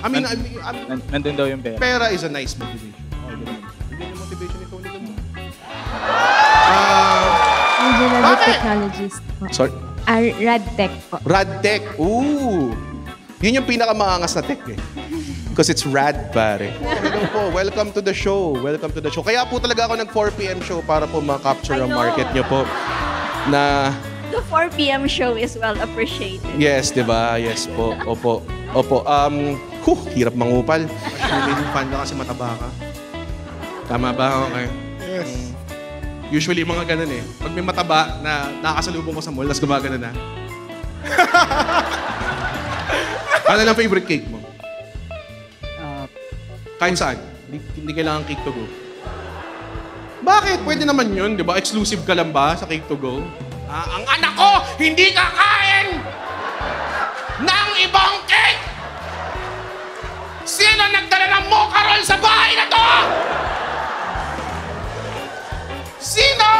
I mean, Nandun daw yung pera. pera is a nice motivation. Hindi yung motivation ni Tony Lamont. Engineering Bakit? technologist po. Sorry? Radtech po. Radtech. Ooh. Yun yung pinakamaangas na tech eh. Because it's rad, pare. Hello po. Welcome to the show. Welcome to the show. Kaya po talaga ako nag 4 p.m. show para po ma-capture ang market nyo po. Na... The 4 p.m. show is well appreciated. Yes, di ba? Yes po. Opo. Opo. Hirap mangupal. Assuming fan ka kasi mataba ka. Tama ba? Okay. Yes. Usually, mga ganun eh. Pag may mataba na nakakasalubong ko sa mall, tapos gumagano na. Ano lang favorite cake mo? Kahit saan. Hindi kailangan cake to go. Bakit? Pwede naman yun, di ba? Exclusive ka lang ba sa cake to go? Ang anak ko, hindi kakain ng ibang cake! Sino nagdala ng mocha roll sa bahay na to? Sino?